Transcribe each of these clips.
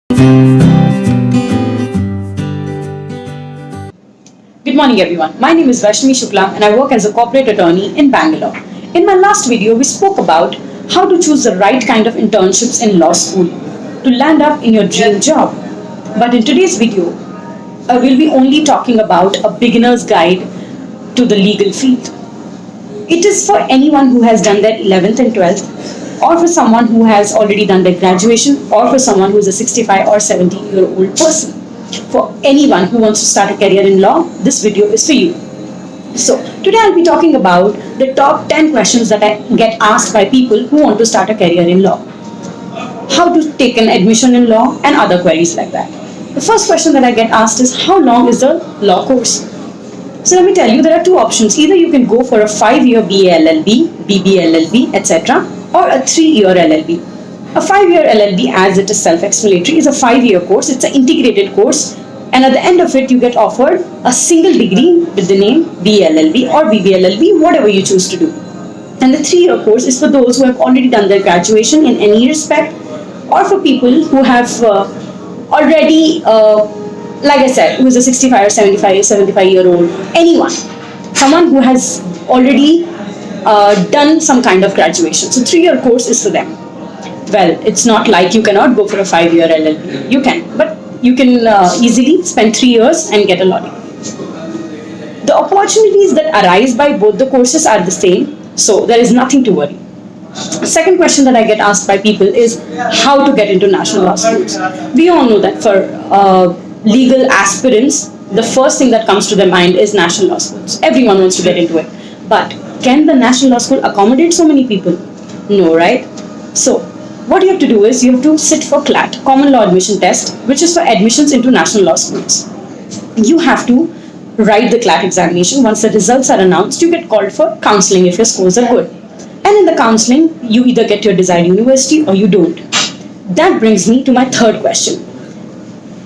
Good morning everyone. My name is Vaishnavi Shukla and I work as a corporate attorney in Bangalore. In my last video, we spoke about how to choose the right kind of internships in law school to land up in your dream job. But in today's video, we'll be only talking about a beginner's guide to the legal field. It is for anyone who has done their 11th and 12th, or for someone who has already done their graduation, or for someone who is a 65 or 70-year-old person. For anyone who wants to start a career in law, this video is for you. So, today I'll be talking about the top 10 questions that I get asked by people who want to start a career in law. How to take an admission in law and other queries like that. The first question that I get asked is, how long is the law course? So let me tell you, there are two options. Either you can go for a 5-year BA LLB, BB LLB, etc. or a 3-year LLB. A 5-year LLB, as it is self-explanatory, is a 5-year course. It's an integrated course, and at the end of it, you get offered a single degree with the name BLLB or BBLLB, whatever you choose to do. And the 3-year course is for those who have already done their graduation in any respect, or for people who have already, like I said, who is a 65 or 75-year-old, anyone, someone who has already done some kind of graduation. So 3-year course is for them. Well, it's not like you cannot go for a 5-year LLB. You can, but you can easily spend 3 years and get a law degree. The opportunities that arise by both the courses are the same, so there is nothing to worry. The second question that I get asked by people is how to get into national law schools. We all know that for legal aspirants, the first thing that comes to their mind is national law schools. Everyone wants to get into it. But can the national law school accommodate so many people? No, right? So, what you have to do is you have to sit for CLAT, Common Law Admission Test, which is for admissions into national law schools. You have to write the CLAT examination. Once the results are announced, you get called for counseling if your scores are good. And in the counseling, you either get your desired university or you don't. That brings me to my third question.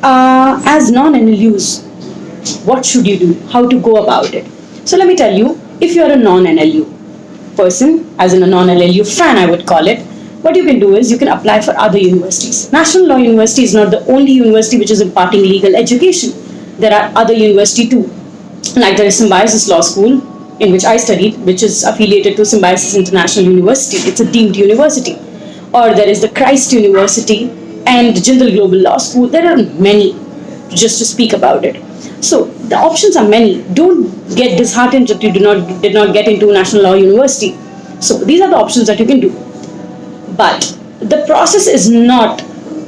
As non-NLUs, what should you do? How to go about it? So let me tell you, if you're a non-NLU person, as in a non-NLU fan I would call it, what you can do is you can apply for other universities. National Law University is not the only university which is imparting legal education. There are other universities too. Like there is Symbiosis Law School, in which I studied, which is affiliated to Symbiosis International University. It's a deemed university. Or there is the Christ University and Jindal Global Law School. There are many, just to speak about it. So the options are many. Don't get disheartened that you did not get into National Law University. So these are the options that you can do. But the process is not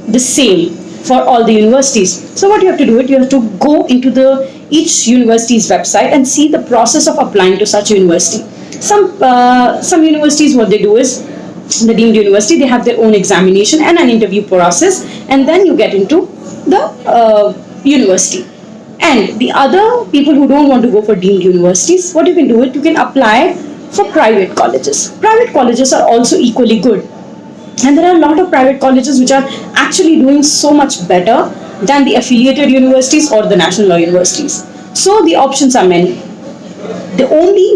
the same for all the universities. So what you have to do is you have to go into each university's website and see the process of applying to such a university. Some universities, what they do is, the deemed university, they have their own examination and an interview process, and then you get into the university. And the other people who don't want to go for deemed universities, what you can do is you can apply for private colleges. Private colleges are also equally good. And there are a lot of private colleges which are actually doing so much better than the affiliated universities or the national law universities. So the options are many.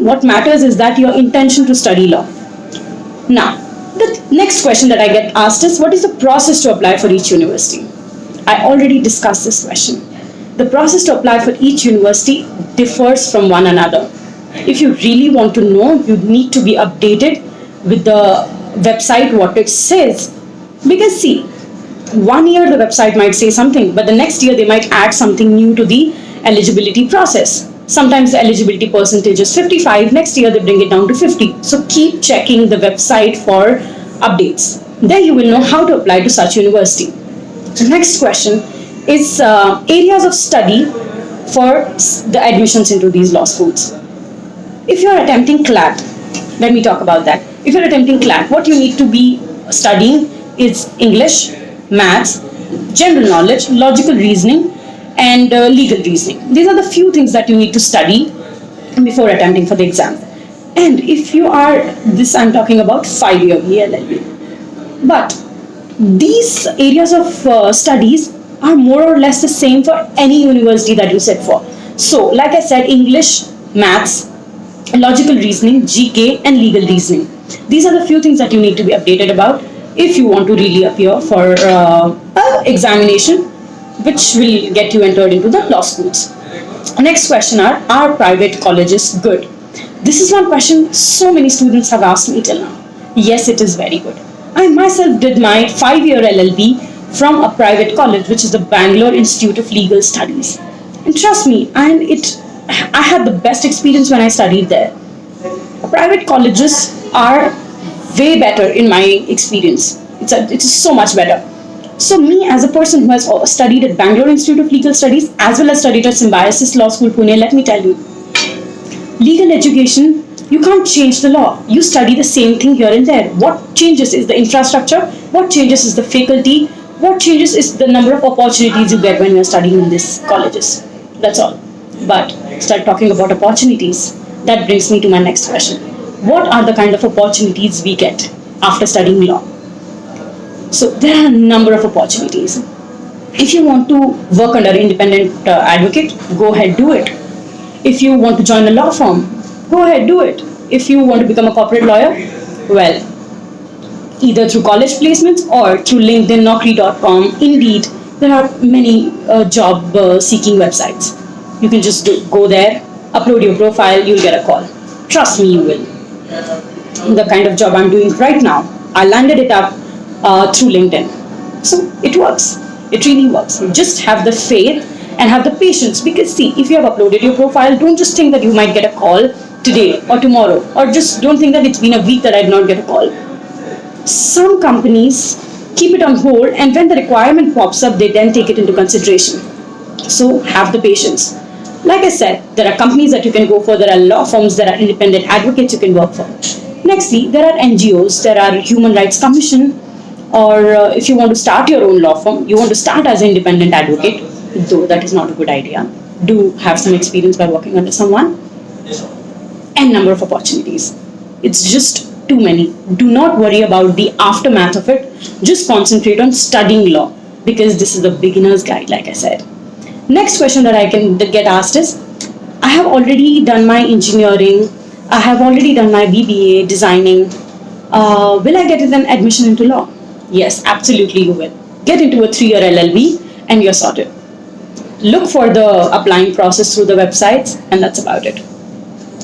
What matters is that your intention to study law. Now, the next question that I get asked is, what is the process to apply for each university? I already discussed this question. The process to apply for each university differs from one another. If you really want to know, you need to be updated with the website, what it says. Because see, 1 year the website might say something, but the next year they might add something new to the eligibility process. Sometimes the eligibility percentage is 55, next year they bring it down to 50. So keep checking the website for updates. There you will know how to apply to such university. The next question is areas of study for the admissions into these law schools. If you are attempting CLAT, let me talk about that. If you're attempting CLAT, what you need to be studying is English, maths, general knowledge, logical reasoning, and legal reasoning. These are the few things that you need to study before attempting for the exam. And if you are, I'm talking about 5-year BLLB. But these areas of studies are more or less the same for any university that you sit for. So, like I said, English, maths, logical reasoning, GK, and legal reasoning. These are the few things that you need to be updated about. if you want to really appear for examination, which will get you entered into the law schools. Next question are private colleges good? This is one question so many students have asked me till now. Yes, it is very good. I myself did my 5-year LLB from a private college, which is the Bangalore Institute of Legal Studies. And trust me, I had the best experience when I studied there. Private colleges are way better in my experience. It's so much better. So me as a person who has studied at Bangalore Institute of Legal Studies as well as studied at Symbiosis Law School, Pune, let me tell you, legal education, you can't change the law. You study the same thing here and there. What changes is the infrastructure, what changes is the faculty, what changes is the number of opportunities you get when you're studying in these colleges. That's all. But start talking about opportunities. That brings me to my next question. What are the kind of opportunities we get after studying law? So there are a number of opportunities. If you want to work under independent advocate, go ahead, do it. If you want to join a law firm, go ahead, do it. If you want to become a corporate lawyer, well, either through college placements or through LinkedIn, Naukri.com, Indeed, there are many job seeking websites. You can just go there, upload your profile, you'll get a call. Trust me, you will. The kind of job I'm doing right now, I landed it up through LinkedIn. So it works. It really works. Just have the faith and have the patience, because see, if you have uploaded your profile, don't just think that you might get a call today or tomorrow, or just don't think that it's been a week that I did not get a call. Some companies keep it on hold, and when the requirement pops up, they then take it into consideration. So have the patience. Like I said, there are companies that you can go for, there are law firms, there are independent advocates you can work for. Nextly, there are NGOs, there are Human Rights Commission, or if you want to start your own law firm, you want to start as an independent advocate, though that is not a good idea. Do have some experience by working under someone. And number of opportunities. It's just too many. Do not worry about the aftermath of it. Just concentrate on studying law, because this is the beginner's guide, like I said. Next question that I can get asked is, I have already done my engineering, I have already done my BBA, designing. Will I get an admission into law? Yes, absolutely you will. Get into a 3-year LLB and you're sorted. Look for the applying process through the websites, and that's about it.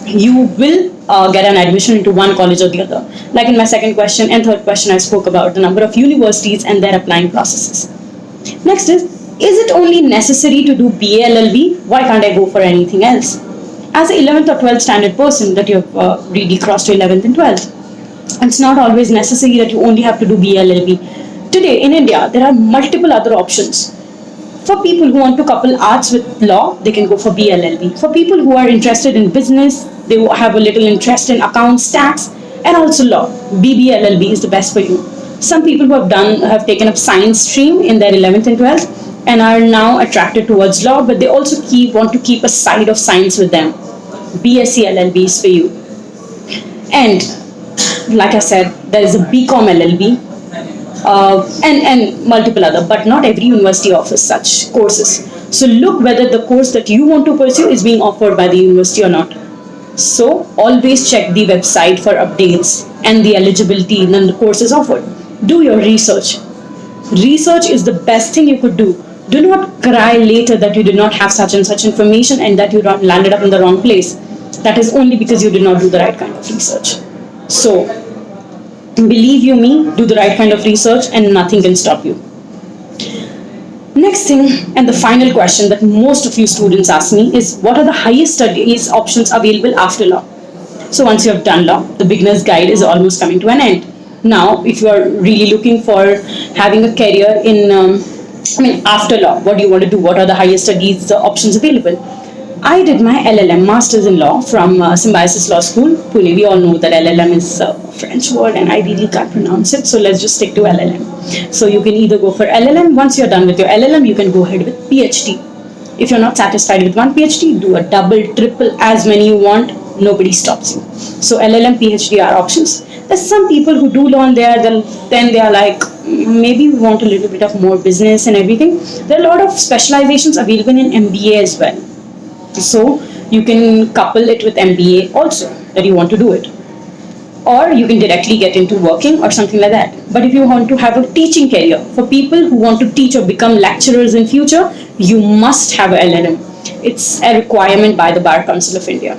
You will get an admission into one college or the other. Like in my second question and third question, I spoke about the number of universities and their applying processes. Next is it only necessary to do BA LLB? Why can't I go for anything else? As an 11th or 12th standard person that you've really crossed to 11th and 12th, it's not always necessary that you only have to do BA LLB. Today in India, there are multiple other options. For people who want to couple arts with law, they can go for BLLB. For people who are interested in business, they have a little interest in accounts, tax, and also law, BBLLB is the best for you. Some people who have taken up science stream in their 11th and 12th and are now attracted towards law, but they also want to keep a side of science with them. BSc LLB is for you. And like I said, there is a BCom LLB. And multiple other, but not every university offers such courses. So look whether the course that you want to pursue is being offered by the university or not. So always check the website for updates and the eligibility and then the courses offered. Do your research. Research is the best thing you could do. Do not cry later that you did not have such and such information and that you landed up in the wrong place. That is only because you did not do the right kind of research. So believe you me, do the right kind of research and nothing can stop you. Next thing, and the final question that most of you students ask me is, what are the highest studies options available after law? So once you have done law, the beginner's guide is almost coming to an end. Now, if you are really looking for having a career in, after law, what do you want to do? What are the highest studies options available? I did my LLM, Masters in Law, from Symbiosis Law School, Pune. We all know that LLM is a French word and I really can't pronounce it, so let's just stick to LLM. So you can either go for LLM. Once you're done with your LLM, you can go ahead with PhD. If you're not satisfied with one PhD, do a double, triple, as many you want. Nobody stops you. So LLM, PhD are options. There's some people who do learn there, then they are like, maybe we want a little bit of more business and everything. There are a lot of specializations available in MBA as well. So you can couple it with MBA also, that you want to do it. or you can directly get into working or something like that. But if you want to have a teaching career, for people who want to teach or become lecturers in future, you must have a LLM. It's a requirement by the Bar Council of India.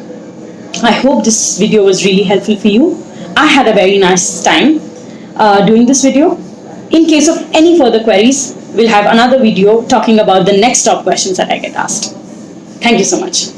I hope this video was really helpful for you. I had a very nice time doing this video. In case of any further queries, we'll have another video talking about the next top questions that I get asked. Thank you so much.